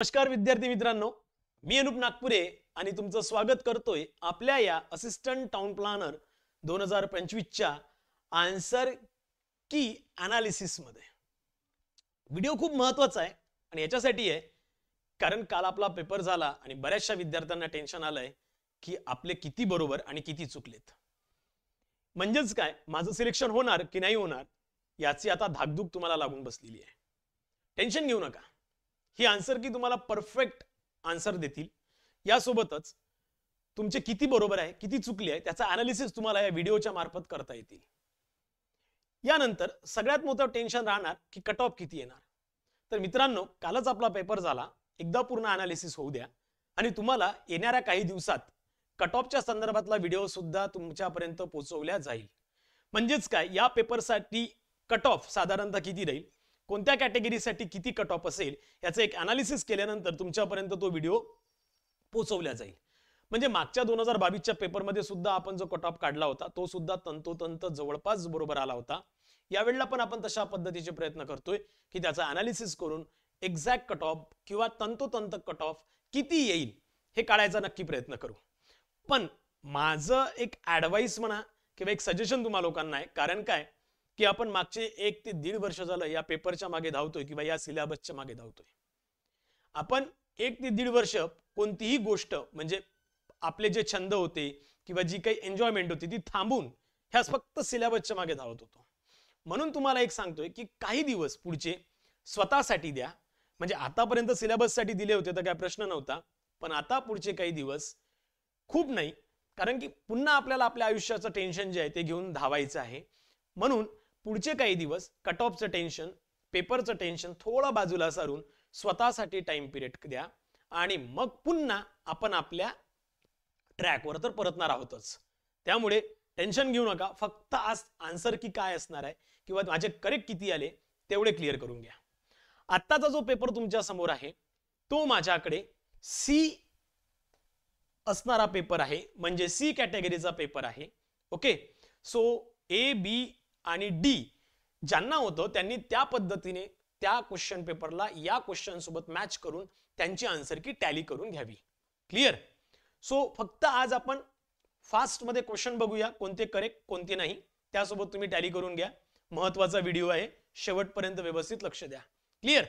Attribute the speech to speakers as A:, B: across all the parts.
A: नमस्कार विद्यार्थी मित्रांनो, मी अनुप नागपुरे आणि तुमचं स्वागत करतोय आपल्या या असिस्टंट टाउन प्लॅनर 2025 च्या आन्सर की एनालिसिस मध्ये. व्हिडिओ खूप महत्त्वाचा आहे आणि याच्यासाठी आहे कारण काल आपला पेपर झाला आणि बऱ्याचशा विद्यार्थ्यांना टेन्शन आलंय की आपले किती बरोबर आणि किती चुकलेत. म्हणजेच काय, माझं सिलेक्शन होणार की नाही होणार याची आता धाकधूक तुम्हाला लागून बसलेली आहे. टेन्शन घेऊ नका, ही आन्सर की तुम्हाला परफेक्ट आन्सर देतील. यासोबतच तुमचे किती बरोबर आहे किती चुकले आहे त्याचा एनालिसिस तुम्हाला या व्हिडिओच्या मार्फत करता येतील. यानंतर सगळ्यात मोठं टेन्शन राहणार की कट ऑफ किती येणार. तर मित्रांनो, कालच आपला पेपर झाला, एकदा पूर्ण एनालिसिस होऊ द्या आणि तुम्हाला येणाऱ्या काही दिवसात कट ऑफच्या संदर्भातला व्हिडिओ सुद्धा तुमच्यापर्यंत पोहोचवल्या जाईल. म्हणजेच काय, या पेपरसाठी कट ऑफ साधारणतः किती राहील, कोणत्या कॅटेगरीसाठी किती कट ऑफ असेल याचं एक एनालिसिस केल्यानंतर तुमच्यापर्यंत तो व्हिडिओ पोहोचवला जाईल. म्हणजे मागच्या 2022 च्या पेपरमध्ये सुद्धा आपण जो कट ऑफ काढला होता तो सुद्धा तंतोतंत जवळपास बरोबर आला होता. यावेळेला पण आपण तशा पद्धतीचे प्रयत्न करतोय की त्याचा एनालिसिस करून एक्झॅक्ट कट ऑफ किंवा तंतोतंत कट ऑफ किती येईल हे काढायचा नक्की प्रयत्न करू. पण माझं एक ॲडवाइस म्हणा किंवा एक सजेशन तुम्हा लोकांना आहे. कारण काय की आपण मागचे 1 ते 1.5 वर्ष झालं या पेपरच्या मागे धावतोय किंवा या सिलेबसच्या मागे धावतोय. आपण 1 ते 1.5 वर्ष कोणतीही गोष्ट म्हणजे आपले जे छंद होते किंवा जी काही एन्जॉयमेंट होती ती थांबून ह्या फक्त सिलेबसच्या मागे धावत होतो. म्हणून तुम्हाला एक सांगतोय की काही दिवस पुढचे स्वतःसाठी द्या. म्हणजे आतापर्यंत सिलेबससाठी दिले होते तर काय प्रश्न नव्हता, पण आता पुढचे काही दिवस खूप नाही, कारण की पुन्हा आपल्याला आपल्या आयुष्याचं टेन्शन जे आहे ते घेऊन धावायचं आहे. म्हणून पुढचे काही दिवस कट ऑफचं टेन्शन, पेपरचं टेन्शन थोडं बाजूला सारून स्वतःसाठी टाइम पिरियड द्या आणि मग पुन्हा आपण आपल्या ट्रॅकवर तर परतणार आहोतच. त्यामुळे टेन्शन घेऊ नका. फक्त आज आन्सर की काय असणार आहे किंवा माझे करेक्ट किती आले तेवढे क्लिअर करून घ्या. आत्ताचा जो पेपर तुमच्या समोर आहे तो माझ्याकडे सी असणारा पेपर आहे, म्हणजे सी कॅटेगरीचा पेपर आहे. ओके, सो ए बी आणि डी ज्यांना होतं त्यांनी त्या पद्धतीने त्या क्वेश्चन पेपरला या क्वेश्चन सोबत मॅच करून त्यांची आन्सर की टॅली करून घ्यावी. क्लिअर. सो फक्त आज आपण फास्ट मध्ये क्वेश्चन बघूया, कोणते करेक्ट कोणते नाही, त्यासोबत तुम्ही टॅली करून घ्या. महत्वाचा व्हिडिओ आहे, शेवटपर्यंत व्यवस्थित लक्ष द्या. Clear.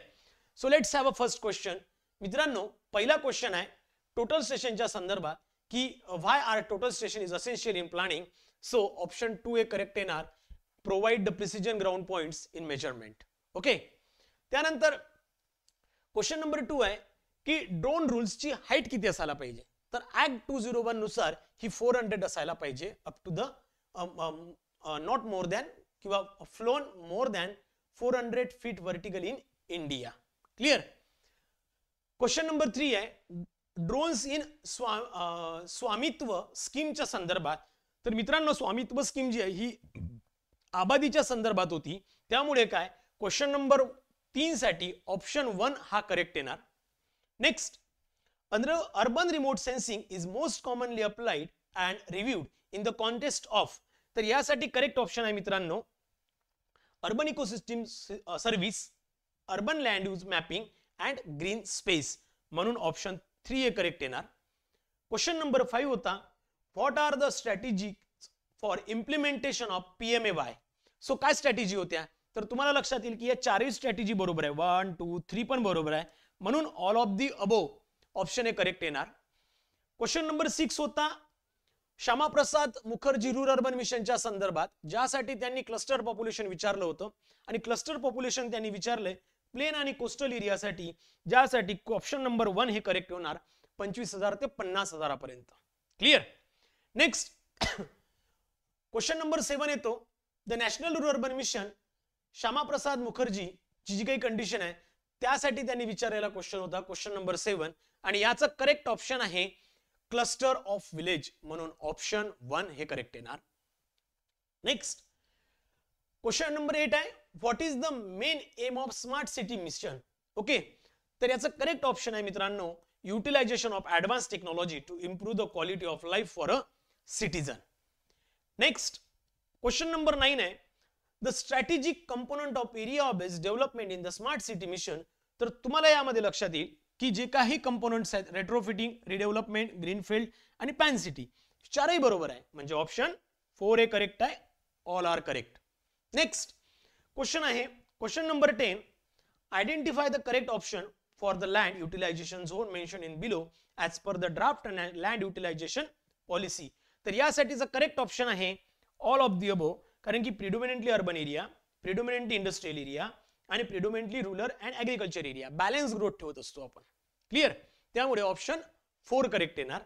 A: So let's have a first question. मित्रांनो, पहिला क्वेश्चन आहे टोटल स्टेशनच्या संदर्भात की why are total station is essential in planning. So option 2 A correct येणार, provide the precision ground points in measurement. Okay. त्यानंतर क्वेश्चन नंबर 2 आहे की ड्रोन रूल्सची हाईट किती असायला पाहिजे. तर ऍक्ट 201 नुसार ही 400 असायला पाहिजे, up to the not more than किंवा flown more than 400 feet vertical in India. Clear. Question number 3 आहे ड्रोन्स इन स्वामित्व स्कीमच्या संदर्भात. तर मित्रांनो, स्वामित्व स्कीम जी आहे ही आबादीच्या संदर्भात होती, त्यामुळे काय क्वेश्चन नंबर 3 साठी ऑप्शन 1 हा करेक्ट येणार. Next, under urban remote sensing is most commonly applied and reviewed in the context of. तर यासाठी करेक्ट ऑप्शन आहे मित्रांनो urban ecosystem service, urban land use mapping and green space, म्हणून option 3 हे correct येणार. Question number 5 होता what are the strategy for implementation of PMAY. So काय strategy होत्या, तर तुम्हाला लक्षात येईल की या चारही स्ट्रॅटेजी बरोबर आहे, 1 2 3 पण बरोबर आहे, म्हणून all of the above option हे करेक्ट येणार. क्वेश्चन नंबर 6 होता श्यामाप्रसाद मुखर्जी रूरल अर्बन मिशनच्या संदर्भात, ज्यासाठी त्यांनी क्लस्टर पॉप्युलेशन विचारलं होतं आणि क्लस्टर पॉप्युलेशन त्यांनी विचारले प्लेन आणि कोस्टल एरियासाठी, ज्यासाठी ऑप्शन नंबर 1 हे करेक्ट होणार 25,000 ते 50,000 पर्यंत. क्लिअर. नेक्स्ट क्वेश्चन नंबर 7 येतो the national rural urban mission Shyamaprasad Mukherjee ची जी काही कंडिशन आहे त्यासाठी त्यांनी विचारलेला क्वेश्चन होता क्वेश्चन नंबर 7, आणि याचं करेक्ट ऑप्शन आहे क्लस्टर ऑफ विलेज, म्हणून ऑप्शन 1 हे करेक्ट येणार. नेक्स्ट क्वेश्चन नंबर 8 आहे what is the main aim of smart city mission. Okay, तर याचं करेक्ट ऑप्शन आहे मित्रांनो utilisation of advance technology to improve the quality of life for a citizen. Next question number 9 आहे the strategic component of area based development in the smart city mission. तर तुम्हाला यामध्ये लक्षात येईल की जे काही कंपोनंट्स आहेत रेट्रोफिटिंग, रिडेव्हलपमेंट, ग्रीनफील्ड आणि पॅन सिटी चारही बरोबर आहे, म्हणजे ऑप्शन 4A करेक्ट आहे. All are correct. Next question आहे question number 10. Identify the correct option for the land utilisation zone mention in below as per the draft land utilisation policy. तर यासाठीचा correct option आहे all of the above, कारण की predominantly urban area, predominantly industrial area आणि predominantly rural and agriculture area balance growth ठेवत असतो आपण. Clear. त्यामुळे ऑप्शन 4 करेक्ट येणार.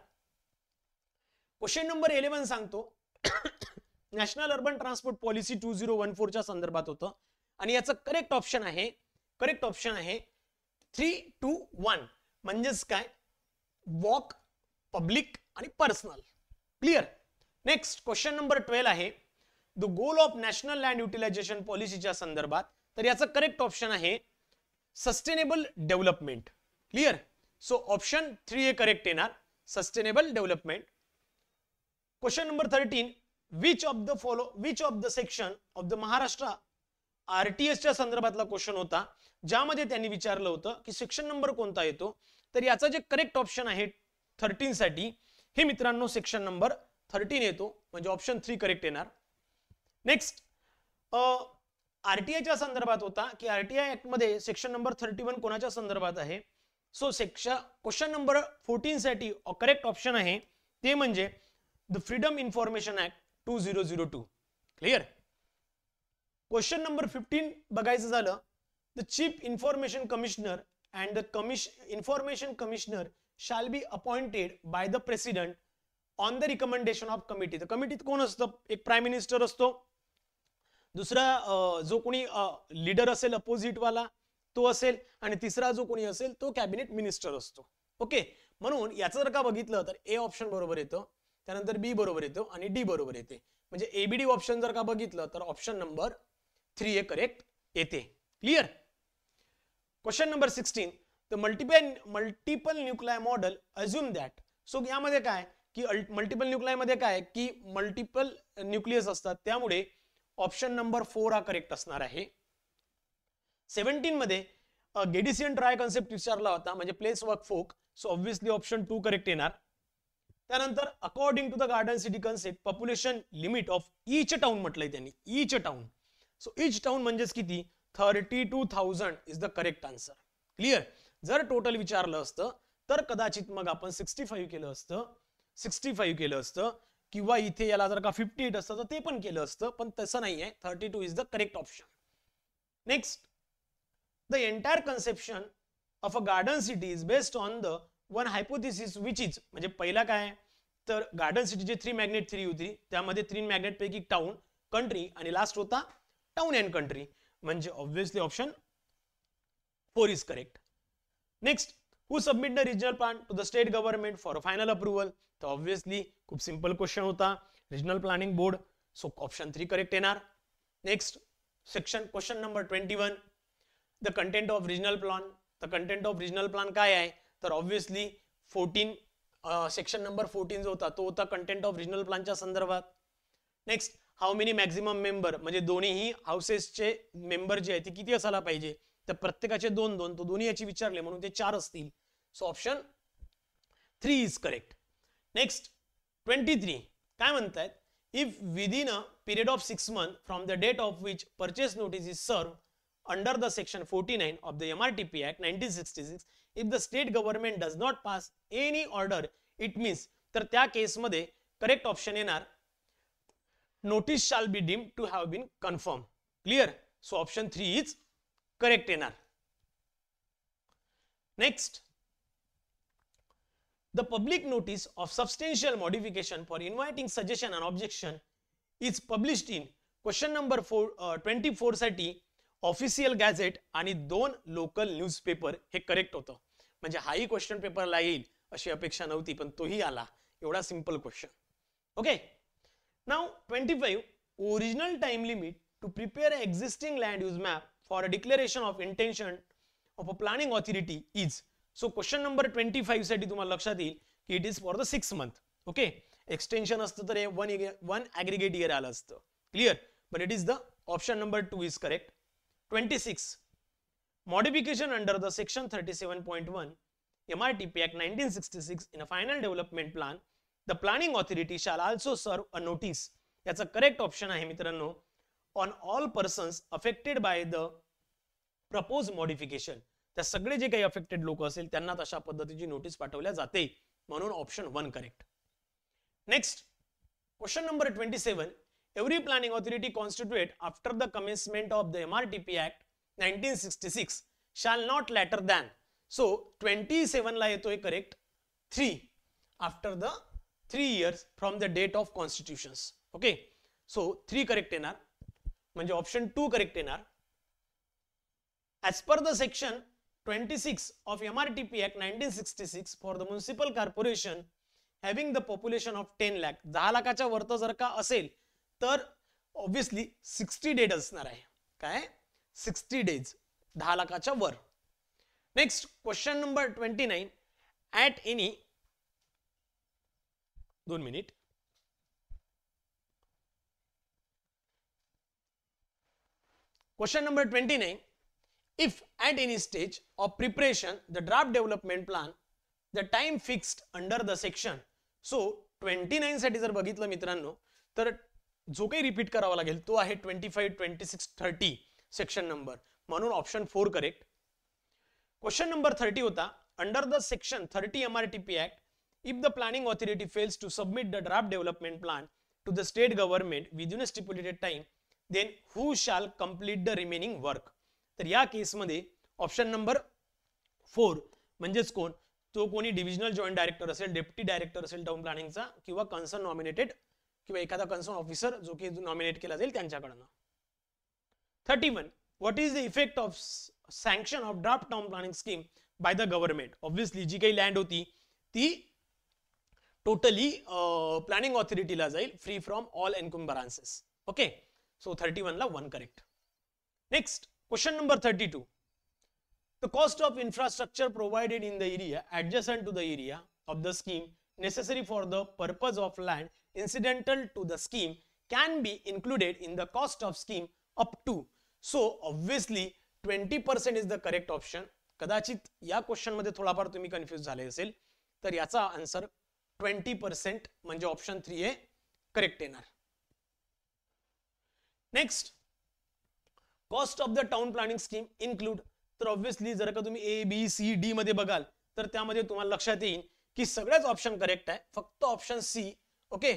A: क्वेश्चन नंबर 11 सांगतो नॅशनल अर्बन ट्रान्सपोर्ट पॉलिसी 2014 च्या संदर्भात होतं आणि याचं करेक्ट ऑप्शन आहे 3-2-1 म्हणजेच काय, वॉक, पब्लिक आणि personal. Clear. Next question number 12 आहे the goal of national land utilisation पॉलिसीच्या संदर्भात. तर याचं करेक्ट ऑप्शन आहे sustainable development. Clear. So option 3A correct येणार, sustainable development. Question number 13 which of the section of the Maharashtra RTS च्या संदर्भातला question होता, ज्यामध्ये त्यांनी विचारलं होतं की सेक्शन नंबर कोणता येतो. तर याचा जे करेक्ट ऑप्शन आहे 13 साठी हे मित्रांनो सेक्शन नंबर 13 येतो, म्हणजे ऑप्शन 3 करेक्ट येणार. नेक्स्ट RTI च्या संदर्भात होता की RTI ऍक्ट मध्ये सेक्शन नंबर 31 कोणाच्या संदर्भात आहे. सो क्वेश्चन नंबर 14 साठी करेक्ट ऑप्शन आहे ते म्हणजे the freedom information act 2002. Clear. Question number 15 बघायचं झालं the chief information commissioner and the information commissioner shall be appointed by the president on the recommendation of committee. तर कमिटीत कोण असतं, एक प्राईम मिनिस्टर असतो, दुसरा जो कोणी लीडर असेल अपोजिट वाला तो असेल आणि तिसरा जो कोणी असेल तो कॅबिनेट मिनिस्टर असतो. ओके. म्हणून याचं जर का बघितलं तर A ऑप्शन बरोबर येतं, त्यानंतर B बरोबर येतो आणि D बरोबर येते, म्हणजे ABD ऑप्शन जर का बघितलं तर ऑप्शन नंबर 3A करेक्ट येते. Clear. Question number 16 the multiple nuclear model assume that. So यामध्ये काय की मल्टिपल न्यूक्लियर मध्ये काय की मल्टिपल न्यूक्लियस असतात, त्यामुळे ऑप्शन नंबर 4 हा करेक्ट असणार आहे. 17 मध्ये गेडिसियन ट्राय कॉन्सेप्ट विचारला होता, म्हणजे place work folk. So obviously option 2 correct येणार. त्यानंतर according to the garden city concept population limit of each town म्हटलंय त्यांनी, each town. So each town म्हणजेच किती, 32,000 is the correct answer. Clear. जर टोटल विचारलं असतं तर कदाचित मग आपण 65 केलं असतं किंवा इथे याला जर का 58 असतं तर ते पण केलं असतं, पण तसं नाही आहे. 32 is the correct option. Next the entire conception of a garden city is based on the one hypothesis which is. म्हणजे पहिला काय तर गार्डन सिटीची 3 मॅग्नेट थ्री होती, त्यामध्ये 3 मॅग्नेट पैकी टाउन, कंट्री आणि लास्ट होता टाउन अँड कंट्री, म्हणजे obviously option 4 is correct. Next who submit the regional plan to the state government for final approval. तर ऑब्व्हियसली खूप सिंपल क्वेश्चन होता, regional planning board. So option 3 correct येणार. Next question number 21 the content of regional plan. The content of regional plan काय आहे तर obviously 14 section number 14 जो होता तो होता कंटेंट ऑफ रिजनल प्लॅनच्या संदर्भात. Next how many maximum member, म्हणजे दोन्हीही हाऊसेसचे मेंबर जे आहे ते किती असायला पाहिजे, तर प्रत्येकाचे 2-2, तो दोन्ही याची विचारले म्हणून ते 4 असतील. So option 3 is correct. Next 23 काय म्हणतायत, if within a period of 6 months from the date of which purchase notice is served under the section 49 of the MRTP Act 1966, if the state government does not pass any order it means. तर त्या केसमध्ये correct option येणार notice shall be deemed to have been confirm. Clear. So option 3 is correct येणार. Next the public notice of substantial modification for inviting suggestion and objection is published in. Question number 24 साठी official gadget आणि 2 local newspaper हे correct होतं, म्हणजे हाही question पेपरला येईल अशी अपेक्षा नव्हती, पण तोही आला. एवढा simple question. Okay. Now 25 original time limit to prepare a existing land use map for a declaration of intention of a planning authority is. So question number 25 साठी तुम्हाला लक्षात येईल की it is for the 6 months. Okay. Extension असतं तर 1 aggregate year आलं असतं. Clear. But it is the option number 2 is correct. 26 modification under the section 37.1 MRTP Act 1966 in a final development plan, the planning authority shall also serve a notice. याचा correct option आहे मित्रांनो, on all persons affected by the propose modification. त्या सगळे जे काही affected लोक असेल त्यांना तशा पद्धतीची नोटीस पाठवल्या जाते, म्हणून option 1 correct. Next question number 27. Every planning authority constituted after the commencement of the MRTP Act 1966 shall not later than. So 27 ला येतोय correct 3 after the 3 years from the date of constitutions. Okay, so 3 correct येणार, म्हणजे option 2 correct येणार. As per the section 26 of MRTP Act 1966 for the municipal corporation having the population of 10 lakh, 10 लाखाच्या वरती जर का असेल तर ऑब्वियसली 60 डेज असणार आहे. काय 60 डेज 10 लाखाच्या वर. Next question number 29. At any 2 minute. Question number 29. If at any stage of preparation the draft development plan the time fixed under the section. So 29 साठी जर बघितलं मित्रांनो तर जो काही रिपीट करावा लागेल तो आहे 25, 26, 30 सेक्शन नंबर, म्हणून ऑप्शन 4 करेक्ट. क्वेश्चन नंबर 30 होता, under the section 30 MRTP Act, if the planning authority fails to submit the draft development plan to the state government within a stipulated time, then who shall complete the remaining work. तर या केसमध्ये option number 4 म्हणजेच कोण, तो कोणी divisional joint director असेल, deputy director असेल town प्लॅनिंगचा, किंवा कन्सर्न नॉमिनेटेड किंवा एखादा कन्सर्न ऑफिसर जो की नॉमिनेट केला जाईल त्यांच्याकडनं. 31. What is the effect of sanction of draft town planning scheme by the government. Obviously जी काही लँड होती ती टोटली प्लॅनिंग ऑथॉरिटीला जाईल, free from all encumbrances. Okay, so 31 ला 1 correct. Next question number 32. The cost of infrastructure provided in the area adjacent to the area of the scheme necessary for the purpose of land incidental to the scheme can be included in the cost of scheme up to. So obviously 20% is the correct option. कदाचित या question मध्ये थोडाफार तुम्ही confuse झाले असेल, तर याचा answer 20% म्हणजे ऑप्शन 3 हे करेक्ट येणार. Next, cost of the town planning scheme include. तर ऑब्वियसली जर का तुम्ही ABCD मध्ये बघाल तर त्यामध्ये तुम्हाला लक्षात येईल की सगळेच ऑप्शन करेक्ट आहे, फक्त ऑप्शन C ओके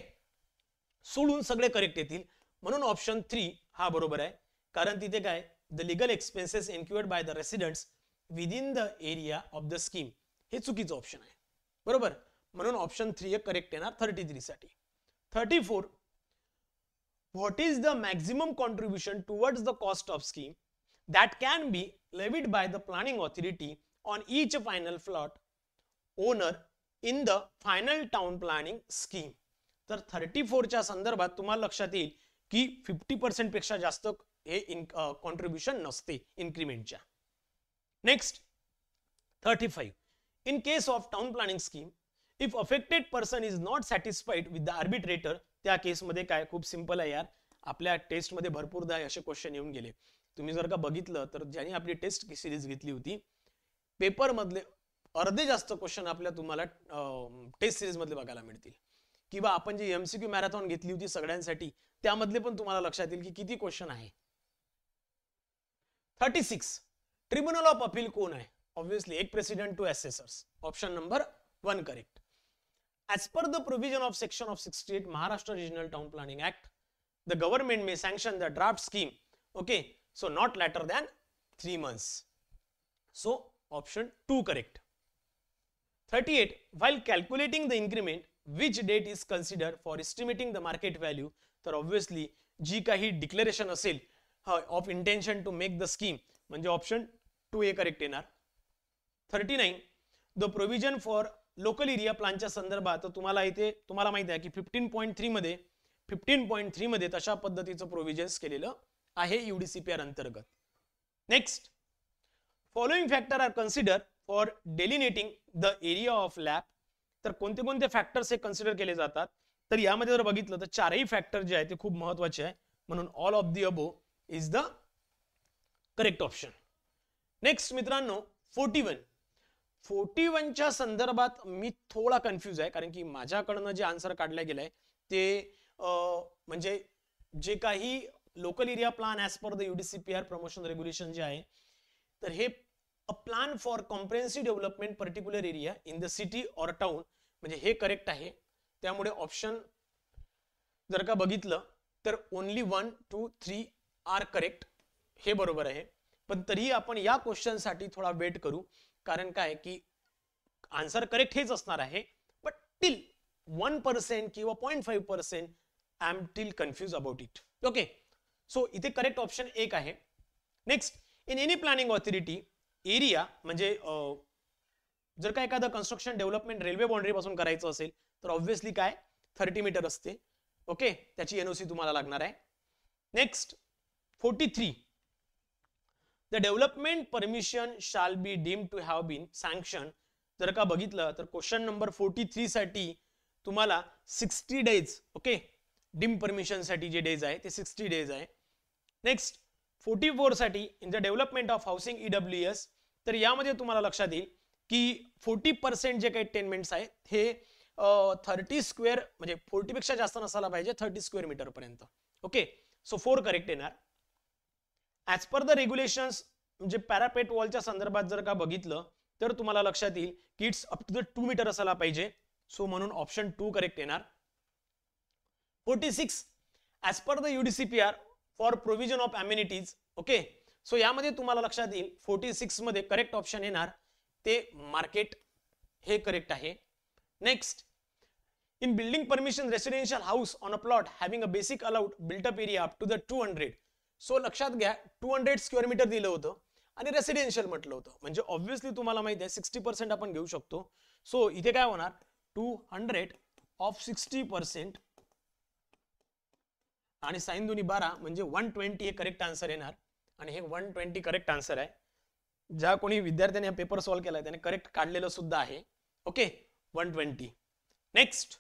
A: सोडून सगळे करेक्ट येतील, म्हणून ऑप्शन 3 हा बरोबर आहे. कारण तिथे काय, the legal expenses incurred by the residents within the area of the scheme, हे चुकीचं ऑप्शन आहे, बरोबर, म्हणून ऑप्शन 3 हे करेक्ट येणार 33 साठी. 34. What is the maximum contribution towards the cost of scheme that can be levied by the planning authority on each final plot owner in the final town planning scheme. तर 34 च्या संदर्भात तुम्हाला लक्षात येईल की 50% पेक्षा जास्त हे कॉन्ट्रीब्युशन नसते इन्क्रीमेंटच्या. Next 35. In case of town planning scheme, if affected person is not satisfied with the arbitrator, त्या केसमध्ये काय, खूप सिंपल आहे यार, आपल्या टेस्ट मध्ये भरपूरदा असे क्वेश्चन येऊन गेले. तुम्ही जर का बघितलं तर ज्यांनी आपली टेस्ट सिरीज घेतली होती, पेपर मधले अर्धे जास्त क्वेश्चन आपल्या तुम्हाला टेस्ट सिरीज मधले बघायला मिळतील, किंवा आपण जी MCQ मॅरेथॉन घेतली होती सगळ्यांसाठी त्यामधले पण तुम्हाला लक्षात येईल की किती क्वेश्चन आहे. 36. ट्रिब्युनल ऑफ अपील कोण आहे. ऑब्वियसली एक president 2 assessors, option number 1 correct. As per the provision of section of 68 Maharashtra regional town planning act, the government may sanction the draft scheme. Okay, so not later than 3 months. So option 2 correct. 38. While calculating the increment, which date is considered for estimating the market value. तर obviously जी काही declaration असेल of intention to make the scheme म्हणजे option 2A correct येणार. 39. The provision for local area प्लॅनच्या संदर्भात तुम्हाला इथे तुम्हाला माहिती आहे की 15.3 मध्ये तशा पद्धतीचं प्रोव्हिजन्स केलेलं आहे UDCPR अंतर्गत. Next, following factor are consider for delineating the area of lab. तर कोणते कोणते फॅक्टर्स हे कन्सिडर केले जातात, तर यामध्ये जर बघितलं तर चारही फॅक्टर जे आहे ते खूप महत्त्वाचे आहे, म्हणून all of the above is the correct option. Next मित्रांनो 41. 41च्या संदर्भात मी थोडा कन्फ्यूज आहे, कारण की माझ्याकडनं जे आन्सर काढलं गेलंय ते म्हणजे जे काही local area plan as per the UDCPR promotion regulation जे आहे, तर हे a plan for comprehensive development particular area in the city or town, म्हणजे हे करेक्ट आहे. त्यामुळे ऑप्शन जर का बघितलं तर ओनली 1, 2, 3 आर करेक्ट, हे बरोबर आहे. पण तरीही आपण या क्वेश्चन साठी थोडा वेट करू, कारण काय की आन्सर करेक्ट हेच असणार आहे, बट टिल 1% किंवा 0.5% I am till confuse about it. Okay, so इथे करेक्ट ऑप्शन 1 आहे. Next, in any planning authority area, म्हणजे जर का एखादं कन्स्ट्रक्शन डेव्हलपमेंट रेल्वे बाउंड्री पासून करायचं असेल तर ऑब्व्हियसली काय 30 मीटर असते. ओके, त्याची NOC तुम्हाला लागणार आहे. Next 43, the development permission shall be deemed to have been sanction. जर का बघितलं तर क्वेश्चन नंबर 43 साठी तुम्हाला 60 डेज, ओके, डीम परमिशन साठी जे डेज आहे ते 60 डेज आहे. नेक्स्ट 44 साठी in the development of housing EWS, तर यामध्ये तुम्हाला लक्षात येईल की 40% जे काही टेनमेंट्स आहेत हे 30 स्क्वेअर, म्हणजे 40 पेक्षा जास्त नसायला पाहिजे, 30 स्क्वेअर मीटर पर्यंत. ओके, सो 4 करेक्ट येणार. ऍज पर द रेग्युलेशन्स, म्हणजे पॅरापेट वॉलच्या संदर्भात जर का बघितलं तर तुम्हाला लक्षात येईल की it's up to the 2 metre असायला पाहिजे, सो म्हणून ऑप्शन 2 करेक्ट येणार. 46, as per the UDCPR for provision of amenities. Okay, so यामध्ये तुम्हाला लक्षात येईल 46 मध्ये करेक्ट ऑप्शन येणार ते मार्केट, हे करेक्ट आहे. Next, in building permission residential house on a plot having a basic allowed built up area up to the 200. So लक्षात घ्या 200 स्क्वेअर मीटर दिलं होतं आणि रेसिडेन्शियल म्हटलं होतं, म्हणजे ऑब्व्हियसली तुम्हाला माहिती आहे 60% आपण घेऊ शकतो. सो इथे काय होणार 200 ऑफ 60% आणि साइन दोन्ही 12 म्हणजे 120 हे करेक्ट आन्सर येणार. आणि हे 120 करेक्ट आन्सर आहे. ज्या कोणी विद्यार्थ्यांनी पेपर सॉल्व्ह केलाय त्याने करेक्ट काढलेलं सुद्धा आहे. ओके, 120. नेक्स्ट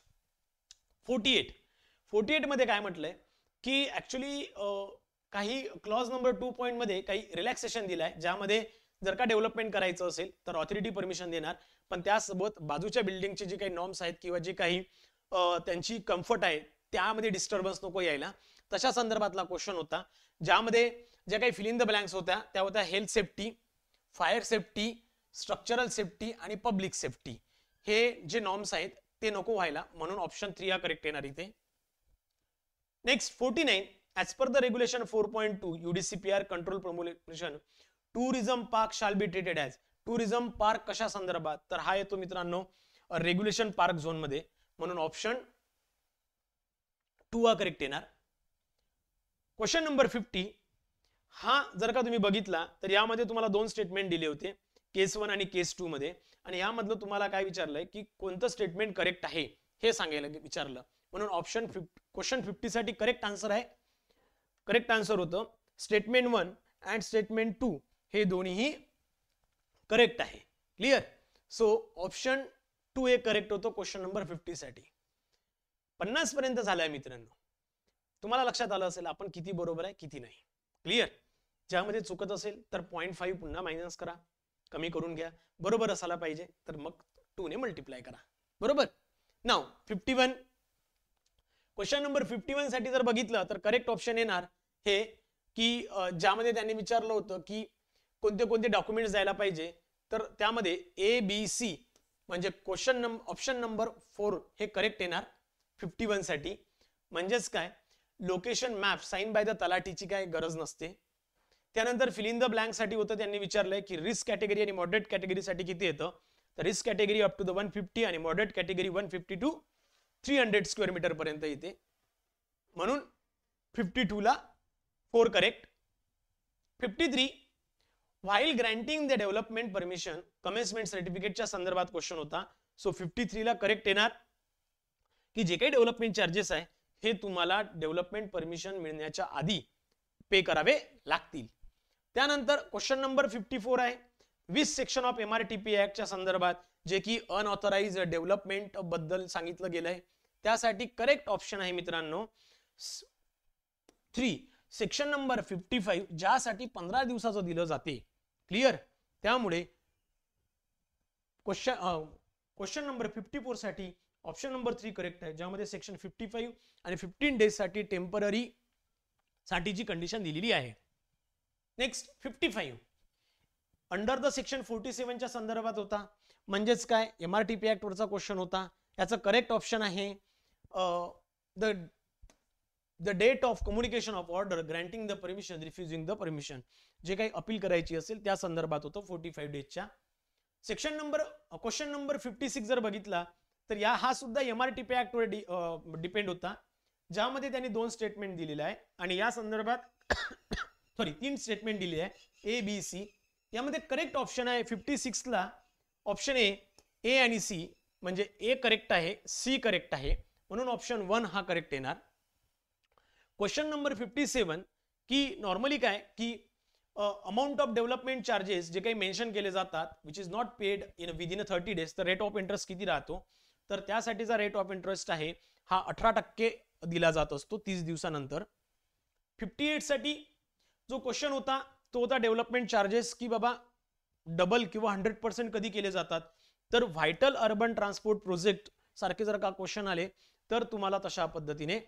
A: 48 मध्ये काय म्हटलंय की ऍक्च्युली काही क्लॉज नंबर 2 पॉइंट मध्ये काही रिलॅक्सेशन दिलाय, ज्यामध्ये जर का डेव्हलपमेंट करायचं असेल तर ऑथॉरिटी परमिशन देणार, पण त्यासोबत बाजूच्या बिल्डिंगचे जे काही नॉर्म्स आहेत किंवा जे काही त्यांची कम्फर्ट आहे त्यामध्ये डिस्टर्बन्स नको यायला, तशा संदर्भातला क्वेश्चन होता. ज्यामध्ये ज्या काही फिल इन द ब्लँक्स होत्या त्या होत्या health safety, fire safety, structural safety आणि पब्लिक सेफ्टी. हे जे नॉर्म्स आहेत ते नको व्हायला, म्हणून ऑप्शन 3 हा करेक्ट येणार इथे. Next 49, as per the regulation 4.2 UDCPR control promotion tourism park shall be treated as. Tourism park कशा संदर्भात, तर हा येतो मित्रांनो रेग्युलेशन पार्क झोन मध्ये, म्हणून ऑप्शन 2 हा करेक्ट येणार. क्वेश्चन नंबर 50, हा जर का तुम्ही बघितला तर यामध्ये तुम्हाला 2 स्टेटमेंट दिले होते, केस 1 आणि केस 2 मध्ये, आणि यामधलं तुम्हाला काय विचारलंय की कोणतं स्टेटमेंट करेक्ट आहे हे सांगायला विचारलं, म्हणून ऑप्शन क्वेश्चन 50 साठी करेक्ट आन्सर आहे. करेक्ट आन्सर होतं स्टेटमेंट 1 अँड स्टेटमेंट 2 हे दोन्हीही करेक्ट आहे. क्लिअर, सो ऑप्शन 2 हे करेक्ट होतं क्वेश्चन नंबर 50 साठी. 50 पर्यंत झालाय मित्रांनो. तुम्हाला लक्षात आलं असेल आपण किती बरोबर आहे किती नाही. क्लिअर, ज्यामध्ये चुकत असेल तर 0.5 पुन्हा मायनस करा, कमी करून घ्या, बरोबर असायला पाहिजे तर मग 2 ने मल्टिप्लाय करा, बरोबर. नाव 51, क्वेश्चन नंबर 51 साठी जर बघितलं तर करेक्ट ऑप्शन येणार हे की ज्यामध्ये त्यांनी विचारलं होतं की कोणते कोणते डॉक्युमेंट्स द्यायला पाहिजे, तर त्यामध्ये ABC म्हणजे क्वेश्चन ऑप्शन नंबर 4 हे करेक्ट येणार 51 साठी. म्हणजेच काय, location map sign by the तलाठीची काय गरज नसते. त्यानंतर फिल इन द ब्लँक साठी होतं, त्यांनी विचारलंय की रिस्क कॅटेगरी आणि मॉडरेट कॅटेगरी साठी किती येतं, तर risk category up to the 150 आणि moderate category 150 to 300 square metre पर्यंत येते, म्हणून 52 ला 4 correct. 53, while granting the development permission commencement सर्टिफिकेटच्या संदर्भात क्वेश्चन होता. सो 53 ला करेक्ट येणार की जे काही डेव्हलपमेंट चार्जेस आहे हे तुम्हाला डेव्हलपमेंट परमिशन मिळण्याच्या आधी पे करावे लागतील. त्यानंतर क्वेश्चन नंबर 54 आहे 20 सेक्शन ऑफ MRTP ऍक्टच्या संदर्भात, जे की अनऑथराइज्ड डेव्हलपमेंट बद्दल सांगितलं गेलंय. त्यासाठी करेक्ट ऑप्शन आहे मित्रांनो 3 सेक्शन नंबर 55, ज्यासाठी 15 दिवसाचं दिलं जाते. क्लिअर, त्यामुळे क्वेश्चन नंबर 54 साठी ऑप्शन नंबर 3 करेक्ट आहे, ज्यामध्ये सेक्शन 55 आणि 15 डेज साठी टेम्पररी साठीची कंडिशन दिलेली आहे. नेक्स्ट 55 अंडर द सेक्शन 47 च्या संदर्भात होता, म्हणजेच काय MRTP ऍक्ट वरचा क्वेश्चन होता. याचं करेक्ट ऑप्शन आहे the date of communication of order granting the permission refusing the permission, जे काही अपील करायची असेल त्या संदर्भात होतं 45 डेजच्या. क्वेश्चन नंबर 56 जर बघितला तर हा सुद्धा MRTP ऍक्ट वर डिपेंड होता, ज्यामध्ये त्यांनी 2 स्टेटमेंट दिलेले आहे आणि या संदर्भात सॉरी 3 स्टेटमेंट दिली आहे ABC. यामध्ये करेक्ट ऑप्शन आहे 56 ला ऑप्शन ए आणि सी, म्हणजे ए करेक्ट आहे, सी करेक्ट आहे, म्हणून ऑप्शन 1 हा करेक्ट येणार. क्वेश्चन नंबर 57 की नॉर्मली काय की अमाऊंट ऑफ डेव्हलपमेंट चार्जेस जे काही मेन्शन केले जातात which is not paid within 30 days, तर रेट ऑफ इंटरेस्ट किती राहतो, तर त्यासाठीचा रेट ऑफ इंटरेस्ट आहे हा 18% दिला जात असतो 30 दिवसानंतर. 58 साठी जो क्वेश्चन होता तो होता डेव्हलपमेंट चार्जेस की बाबा डबल किंवा 100% कधी केले जातात, तर व्हायटल अर्बन ट्रान्सपोर्ट प्रोजेक्ट सारखे जर का क्वेश्चन आले तर तुम्हाला तशा पद्धतीने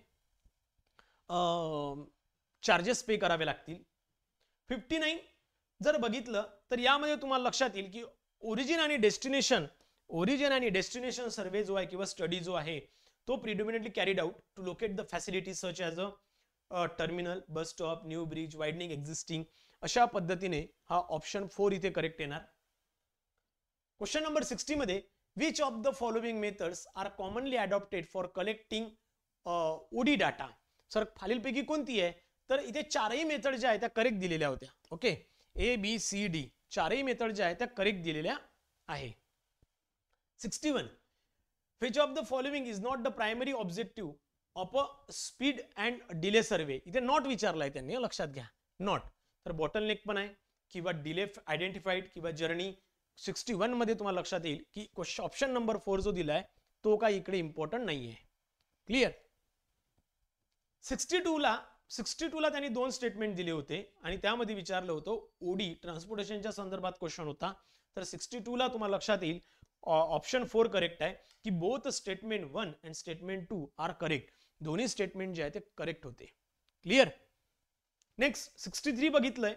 A: चार्जेस पे करावे लागतील. 59 जर बघितलं तर यामध्ये तुम्हाला लक्षात येईल की ओरिजिन आणि डेस्टिनेशन सर्वे जो आहे किंवा स्टडी जो आहे तो predominantly carried out to locate the facilities such as a terminal, bus stop, new bridge, widening existing, अशा पद्धतीने हा ऑप्शन 4 इथे करेक्ट येणार. क्वेश्चन नंबर 60 मध्ये which of the following methods are commonly adopted for collecting OD data, sir खालीलपैकी कोणती आहे, तर इथे 4ही मेथड ज्या आहेत त्या करेक्ट दिलेल्या होत्या. ओके, ABCD 4ही मेथड ज्या आहेत त्या करेक्ट दिलेल्या आहे. 61 which of the following is not the primary objective of a speed and delay survey, इथे नॉट विचारलाय त्यांनी, लक्षात घ्या नॉट, तर बॉटलनेक पण आहे किंवा डिले आयडेंटिफाईड किंवा जर्नी. 61 मध्ये तुम्हाला लक्षात येईल की ऑप्शन नंबर 4 जो दिलाय तो काय इकडे इम्पॉर्टंट नाहीये. क्लिअर. 62 ला त्यांनी 2 स्टेटमेंट दिले होते आणि त्यामध्ये विचारलं होतं ओडी ट्रान्सपोर्टेशनच्या संदर्भात क्वेश्चन होता, तर 62 ला तुम्हाला लक्षात येईल ऑप्शन 4 करेक्ट आहे की both statement 1 and statement 2 are correct, दोन्ही स्टेटमेंट जे आहे ते करेक्ट होते. क्लिअर. नेक्स्ट 63 बघितलंय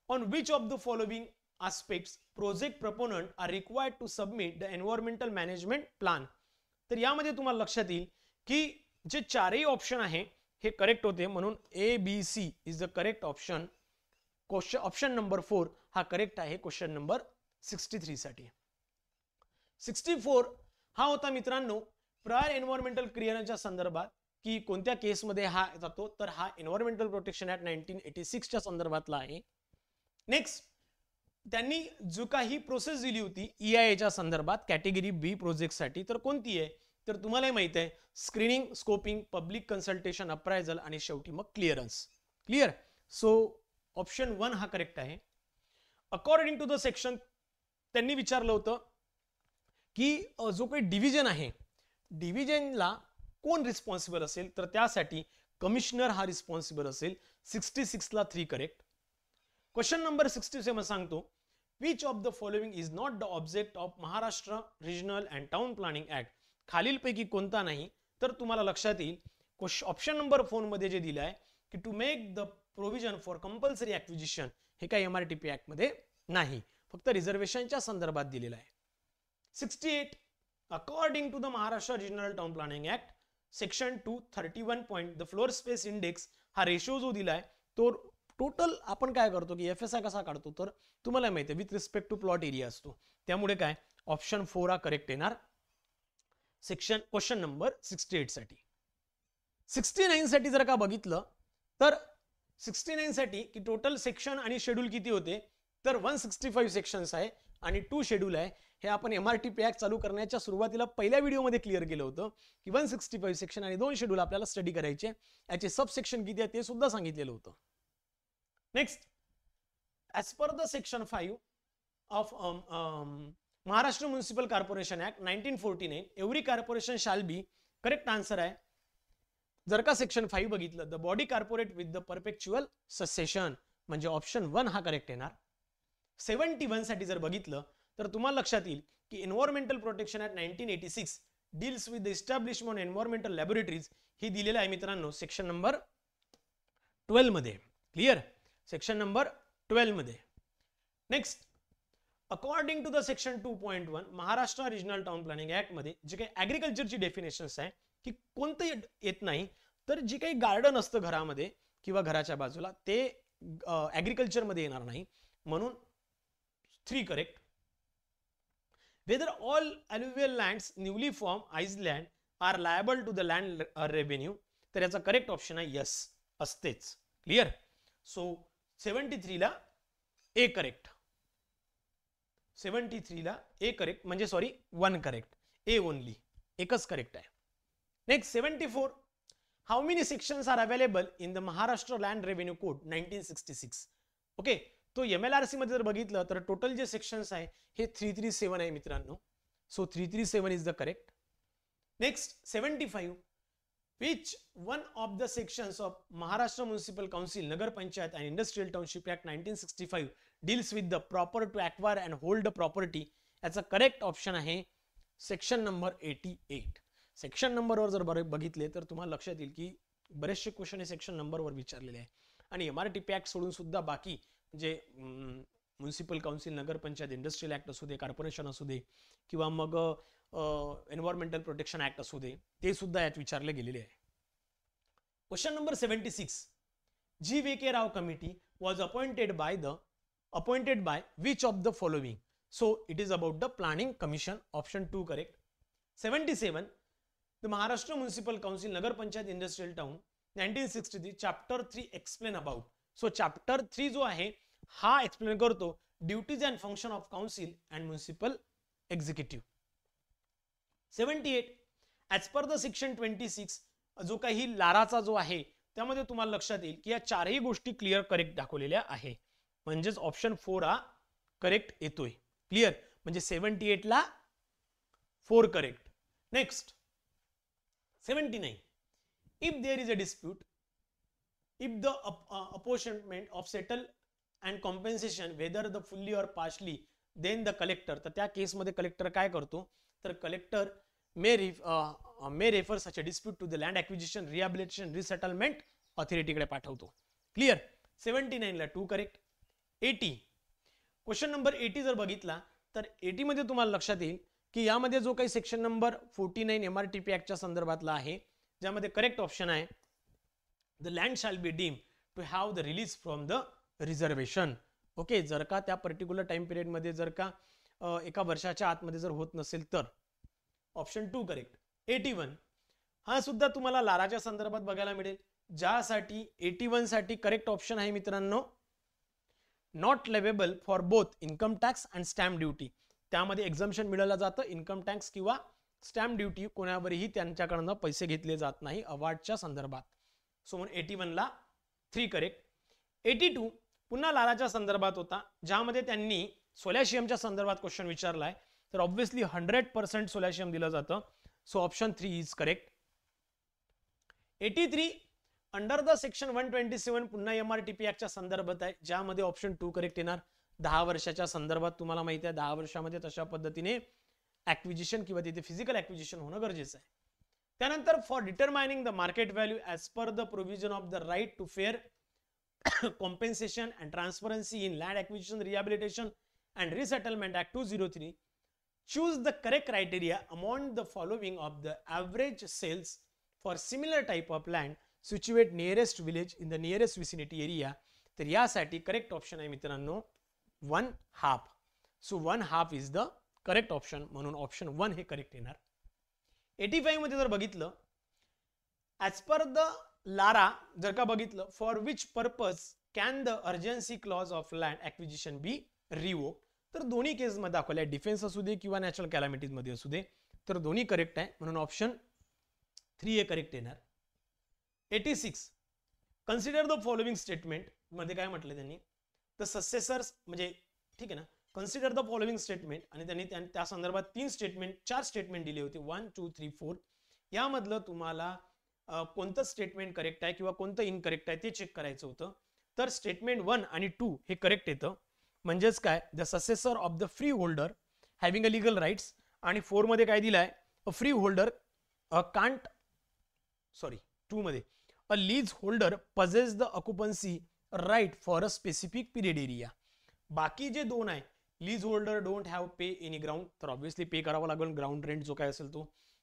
A: on which of the following aspects project proponent are required to submit the environmental management plan, तर यामध्ये तुम्हाला लक्षात येईल की जे 4ही ऑप्शन आहे हे करेक्ट होते, म्हणून ABC is the correct option. Option number 4 हा करेक्ट आहे क्वेश्चन नंबर 63 साठी. 64 हा होता मित्रांनो प्रायर एन्व्हायरमेंटल क्लिअरन्सच्या संदर्भात की कोणत्या केसमध्ये हा जातो, तर हा एन्व्हायरमेंटल प्रोटेक्शन ऍक्ट 1986 च्या संदर्भातला आहे. नेक्स्ट त्यांनी जो काही प्रोसेस दिली होती EIA संदर्भात कॅटेगरी B प्रोजेक्टसाठी, तर कोणती आहे, तर तुम्हालाही माहित आहे screening, scoping, public consultation, appraisal आणि शेवटी मग क्लिअरन्स. क्लिअर. सो ऑप्शन 1 हा करेक्ट आहे. अकॉर्डिंग टू द सेक्शन त्यांनी विचारलं होतं की जो काही डिव्हिजन आहे डिव्हिजनला कोण रिस्पॉन्सिबल असेल, तर त्यासाठी कमिशनर हा रिस्पॉन्सिबल असेल. 66 ला 3 करेक्ट. क्वेश्चन नंबर 67 सांगतो which of the following is not the object of Maharashtra regional and town planning act, खालीलपैकी कोणता नाही, तर तुम्हाला लक्षात येईल ऑप्शन नंबर 4 मध्ये जे दिलं आहे की to make the provision for compulsory acquisition, हे काही MRTP ऍक्ट मध्ये नाही, फक्त रिझर्वेशनच्या संदर्भात दिलेलं आहे. 68 according to the Maharashtra regional town planning act section 231 point the floor space index हा रेशो जो दिलाय तो टोटल आपण काय करतो की FSI कसा काढतो, तर तुम्हाला माहिती आहे with respect to plot area असतो, त्यामुळे काय ऑप्शन 4 हा करेक्ट येणार सेक्शन क्वेश्चन नंबर 68 साठी. 69 साठी जर का बघितलं तर 69 साठी की टोटल सेक्शन आणि शेड्यूल किती होते, तर 165 सेक्शन्स आहे आणि 2 शेड्यूल आहे. हे आपण MRTP ऍक्ट चालू करण्याच्या सुरुवातीला पहिल्या व्हिडिओमध्ये क्लिअर केलं होतं की 165 सेक्शन आणि 2 शेड्यूल आपल्याला स्टडी करायचे, याचे सब सेक्शन किती आहे ते सुद्धा सांगितलेलं होतं. Next as per the section 5 of Maharashtra Municipal Corporation Act 1949 every corporation shall be, correct answer आहे. जर का सेक्शन 5 बघितलं the body corporate with the perpetual succession, म्हणजे ऑप्शन 1 हा करेक्ट येणार. 71 साठी जर बघितलं तर तुम्हाला लक्षात येईल की environmental protection act 1986 deals with the establishment environmental laboratories ही दिलेलं आहे मित्रांनो सेक्शन नंबर 12 मध्ये. क्लिअर, सेक्शन नंबर 12 मध्ये. Next, according to the section 2.1 Maharashtra regional town planning act मध्ये जे काही ऍग्रिकल्चरची डेफिनेशन्स आहे की कोणतं येत नाही, तर जी काही गार्डन असतं घरामध्ये किंवा घराच्या बाजूला ते ऍग्रिकल्चर मध्ये येणार नाही, म्हणून 3 correct. Whether all alluvial lands newly formed island are liable to the land revenue, तर याचा करेक्ट ऑप्शन आहे यस, असतेच. क्लिअर. सो 73 ला ए करेक्ट, 73 ला ए करेक्ट, म्हणजे सॉरी 1 करेक्ट, ए ओनली, एकच करेक्ट आहे. Next 74, how many sections are available in the Maharashtra land revenue code 1966. Okay, तो MLRC मध्ये जर बघितलं तर टोटल जे सेक्शन्स आहे हे 337 आहे मित्रांनो. So 337 is the correct. Next 75, which one of the sections of Maharashtra municipal council Nagar Panchayat and industrial township act 1965 deals with the proper to acquire and hold property. याचा करेक्ट ऑप्शन आहे सेक्शन नंबर 88. सेक्शन नंबरवर जर बघितले तर तुम्हाला लक्षात येईल की बरेचसे क्वेश्चन हे सेक्शन नंबरवर विचारलेले आहे. आणि MRTP ऍक्ट सोडून सुद्धा बाकी जे म्युनिसिपल काउन्सिल नगरपंचायत इंडस्ट्रियल ऍक्ट असू दे, कॉर्पोरेशन असू दे किंवा मग एन्व्हायरमेंटल प्रोटेक्शन ऍक्ट असू दे, ते सुद्धा यात विचारले गेलेले आहे. Question number 76, G.V.K. Rao committee was appointed by which of the following? So it is about the planning commission, option 2 correct. 77, the Maharashtra Municipal Council Nagar Panchayat Industrial Town 1963 chapter 3 explain about. So chapter 3 जो आहे हा explain करतो duties and function of council and municipal executive. 78, as per the section 26 जो काही लाराचा जो आहे त्यामध्ये तुम्हाला लक्षात येईल की या चारही गोष्टी क्लिअर करेक्ट दाखवलेल्या आहे, म्हणजेच ऑप्शन 4 हा करेक्ट येतोय. क्लिअर, म्हणजे 78 ला 4 correct. Next 79, if there is a dispute, if the apportionment of settle and compensation whether the fully or partially, then the collector, तर त्या केस मध्ये कलेक्टर काय करतो, तर collector may refer such a dispute to the land acquisition rehabilitation resettlement authority कडे पाठवतो. Clear. 79 ला 2 correct. 80, question number 80 जर बघितला तर 80 मध्ये तुम्हाला लक्षात येईल की यामध्ये जो काही सेक्शन नंबर 49 MRTP ऍक्टच्या संदर्भातला आहे, ज्यामध्ये करेक्ट ऑप्शन आहे the land shall be deemed to have the release from the reservation. Okay, जर का त्या पर्टिक्युलर टाइम पिरियड मध्ये जर का एका वर्षाच्या आतमध्ये जर होत नसेल तर ऑप्शन 2 करेक्ट. 81, हा सुद्धा तुम्हाला लाराच्या संदर्भात बघायला मिळेल, ज्यासाठी 81 साठी करेक्ट ऑप्शन आहे मित्रांनो not leviable for both income tax and stamp duty. त्यामध्ये एक्झम्पशन मिळालं जातं, इन्कम टॅक्स किंवा स्टॅम्प ड्युटी कोणावरही त्यांच्याकडनं पैसे घेतले जात नाही अवॉर्डच्या संदर्भात. सो म्हणून 81 ला 3 करेक्ट. 82 पुन्हा लाराच्या संदर्भात होता, ज्यामध्ये त्यांनी सोलॅशियमच्या संदर्भात क्वेश्चन विचारलाय, तर ऑब्व्हियसली 100% सोलॅशियम दिलं जातं. So option 3 is correct. 83 under the section 127 पुन्हा MRTP ऍक्टच्या संदर्भात आहे, ज्यामध्ये ऑप्शन 2 करेक्ट येणार. 10 वर्षाच्या संदर्भात तुम्हाला माहिती आहे 10 वर्षामध्ये तशा पद्धतीने ऍक्विजिशन किंवा तिथे फिजिकल ऍक्विजिशन होणं गरजेचं आहे. त्यानंतर for determining the market value as per the provision of the right to fair compensation and transparency in land acquisition rehabilitation and resettlement act 2003 choose the correct criteria among the following of the average sales for similar type of land situate nearest village in the nearest vicinity area. तर यासाठी correct option आहे मित्रांनो 1/2. So 1/2 is the correct option, म्हणून option 1 हे correct येणार. 85 मध्ये जर बघितलं ऍज पर द लारा जर का बघितलं for which purpose can the urgency clause of land acquisition be revoke, तर दोन्ही केस मध्ये दाखवल्या, डिफेन्स असू दे किंवा नॅचरल कॅलॅमिटीज मध्ये असू दे, तर दोन्ही करेक्ट आहे, म्हणून ऑप्शन 3 हे करेक्ट येणार. 86 कन्सिडर द फॉलोइंग स्टेटमेंट मध्ये काय म्हटलं त्यांनी, द सक्सेसर्स म्हणजे ठीक आहे ना, कन्सिडर द फॉलोइंग स्टेटमेंट, आणि त्यांनी त्या संदर्भात 4 स्टेटमेंट दिले होते 1 2 3 4. यामधलं तुम्हाला कोणतं स्टेटमेंट करेक्ट आहे किंवा कोणतं इनकरेक्ट आहे ते चेक करायचं होतं. तर स्टेटमेंट 1 आणि 2 हे करेक्ट येतं, म्हणजेच काय, the successor of the free holder having a legal rights. आणि 4 मध्ये काय दिलाय, a free holder can't, sorry 2 मध्ये, a lease holder possess the occupancy right for a specific period area. बाकी जे दोन आहे, lease holder don't have pay any ground, तर ऑब्व्हियसली पे करावा लागेल ग्राउंड रेंट जो काय असेल तो.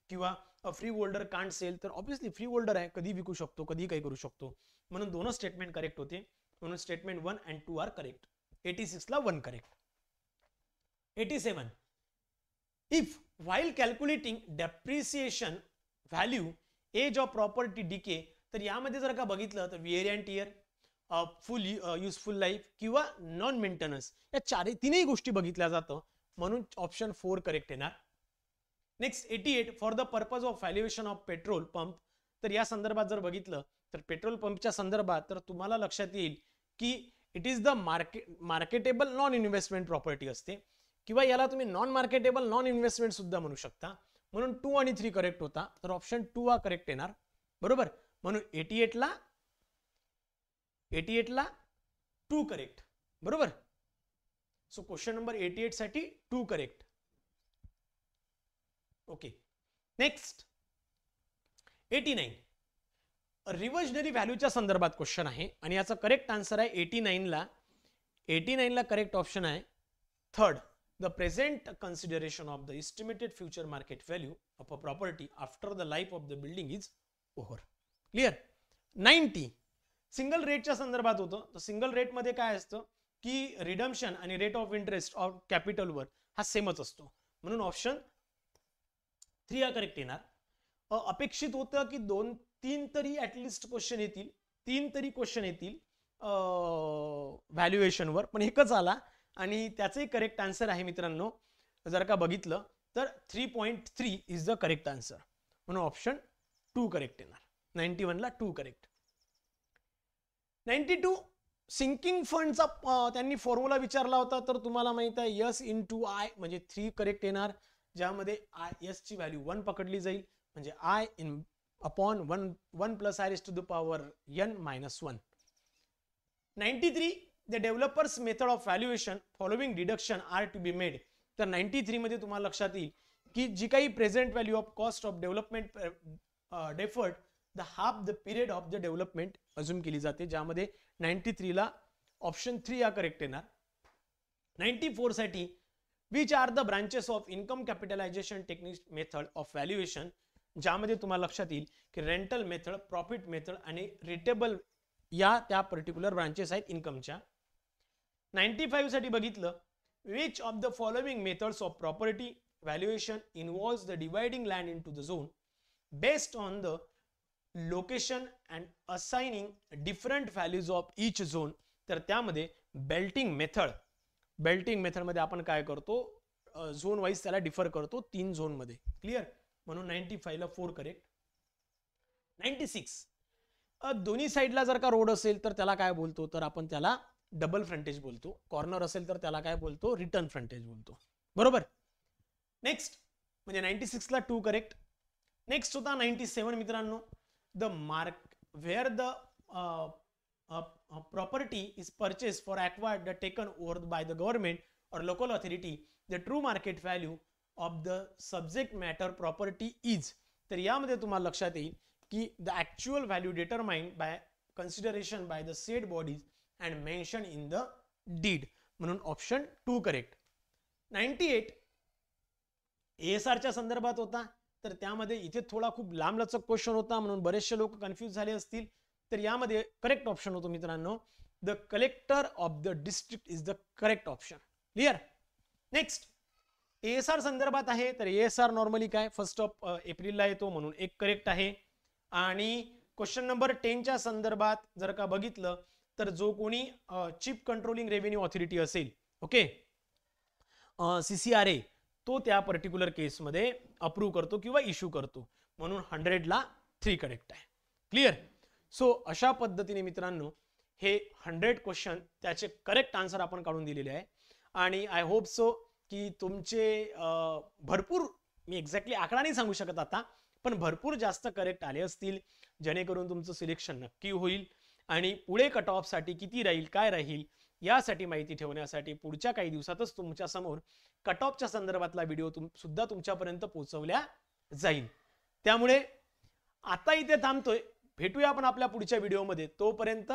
A: किंवा फ्री होल्डर कांट सेल, तर ऑब्व्हियसली फ्री होल्डर आहे, कधी विकू शकतो, कधी काही करू शकतो. म्हणून दोनच स्टेटमेंट करेक्ट होते. म्हणून स्टेटमेंट 1 and 2 आर करेक्ट. 86 ला 1 correct. 87, if while calculating depreciation value age of property decay, तर यामध्ये जर का बघितलं तर wear and tear, full useful life किंवा नॉन मेंटेनन्स, या तीनही गोष्टी बघितल्या जातं. म्हणून ऑप्शन 4 करेक्ट येणार. Next 88, for the purpose of valuation of petrol pump, तर या संदर्भात जर बघितलं तर पेट्रोल पंपच्या संदर्भात तर तुम्हाला लक्षात येईल की it is the marketable non investment property असते, किंवा याला तुम्ही नॉन मार्केटेबल नॉन इन्व्हेस्टमेंट सुद्धा म्हणू शकता. म्हणून 2 आणि 3 करेक्ट होता, तर ऑप्शन 2 हा करेक्ट येणार. बरोबर. म्हणून 88 ला 2 करेक्ट. बरोबर. सो क्वेश्चन नंबर 88 साठी 2 करेक्ट. ओके. नेक्स्ट 89, रिव्हर्जनरी व्हॅल्यूच्या संदर्भात क्वेश्चन आहे आणि याचा करेक्ट आन्सर आहे 89 ला करेक्ट ऑप्शन आहे third. The present consideration of the estimated future market value of a property after the life of the building is over. Clear? 90, single रेटच्या संदर्भात होतं. तर सिंगल रेट मध्ये काय असतं की रिडम्पशन आणि रेट ऑफ इंटरेस्ट ऑफ कॅपिटलवर हा सेमच असतो. म्हणून ऑप्शन 3 हा करेक्ट येणार. अपेक्षित होतं की 2-3 तरी ऍटलिस्ट क्वेश्चन येतील, 3 तरी क्वेश्चन येतील व्हॅल्युएशनवर, पण एकच आला आणि त्याचंही करेक्ट आन्सर आहे मित्रांनो. जर का बघितलं तर 3.3 इज द करेक्ट आन्सर. म्हणून ऑप्शन 2 करेक्ट येणार. 91 ला 2 करेक्ट. 92, सिंकिंग फंडचा त्यांनी फॉर्म्युला विचारला होता, तर तुम्हाला माहित आहे यस इंटू आय म्हणजे 3 करेक्ट येणार, ज्यामध्ये यस ची व्हॅल्यू 1 पकडली जाईल, म्हणजे I in upon 1 plus I raise to the power n minus 1. 93, the developers method of valuation following deduction are to be made. तर 93 मध्ये तुम्हाला लक्षात येईल की जी काही present value of cost of development deferred the half the period of the development assume केली जाते, ज्यामध्ये 93 ला ऑप्शन 3 हा करेक्ट येणार. 94 साठी which are the branches of income capitalisation technique method of valuation, ज्यामध्ये तुम्हाला लक्षात येईल की रेंटल मेथड, प्रॉफिट मेथड आणि रिटेबल या त्या पर्टिक्युलर ब्रांचेस आहेत इन्कमच्या. 95 साठी बघितलं which of the following methods of property valuation involves the dividing land into the zone based on the location and assigning different values of each zone. तर त्यामध्ये Belting method मध्ये आपण काय करतो, झोन वाईज त्याला डिफर करतो 3 zone मध्ये. Clear. म्हणून 95 ला 4 करेक्ट. 96, दोन्ही साइडला जर का रोड असेल तर त्याला काय बोलतो, तर आपण त्याला डबल फ्रंटेज बोलतो. कॉर्नर असेल तर त्याला काय बोलतो, रिटर्न फ्रंटेज बोलतो. बरोबर. नेक्स्ट म्हणजे 96 ला 2 करेक्ट. नेक्स्ट होता 97 मित्रांनो, the mark where the property is purchase for acquired the taken over by the government or local authority the true market value of the subject matter property is. तर यामध्ये तुम्हाला लक्षात येईल की the actual value determined by consideration by the said bodies and mentioned in the deed. म्हणून option 2 correct. 98, ASR च्या संदर्भात होता, तर त्यामध्ये इथे थोडा खूप लांबलचक क्वेश्चन होता, म्हणून बरेचसे लोक कन्फ्यूज झाले असतील. तर यामध्ये करेक्ट ऑप्शन होतो मित्रांनो, the collector of the district is the correct option. Clear. Next ASR संदर्भात आहे, तर ASR नॉर्मली काय 1 एप्रिलला येतो, म्हणून 1 करेक्ट आहे. आणि क्वेश्चन नंबर 10 च्या संदर्भात जर का बघितलं तर जो कोणी चीफ कंट्रोलिंग रेव्हेन्यू ऑथॉरिटी असेल, ओके, CCRA, तो त्या पर्टिक्युलर केसमध्ये अप्रूव्ह करतो किंवा इश्यू करतो. म्हणून 100 ला 3 करेक्ट आहे. क्लिअर. सो अशा पद्धतीने मित्रांनो हे 100 क्वेश्चन त्याचे करेक्ट आन्सर आपण काढून दिलेले आहे. आणि आय होप सो की तुमचे भरपूर, मी एक्झॅक्टली आकडा नाही सांगू शकत आता, पण भरपूर जास्त करेक्ट आले असतील, जेणेकरून तुमचं सिलेक्शन नक्की होईल. आणि पुढे कट ऑफ साठी किती राहील काय राहील यासाठी माहिती ठेवण्यासाठी पुढच्या काही दिवसातच तुमच्या समोर कट ऑफच्या संदर्भातला व्हिडिओ सुद्धा तुमच्यापर्यंत पोहोचवल्या जाईल. त्यामुळे आता इथे थांबतोय. भेटूया आपण आपल्या पुढच्या व्हिडिओमध्ये. तोपर्यंत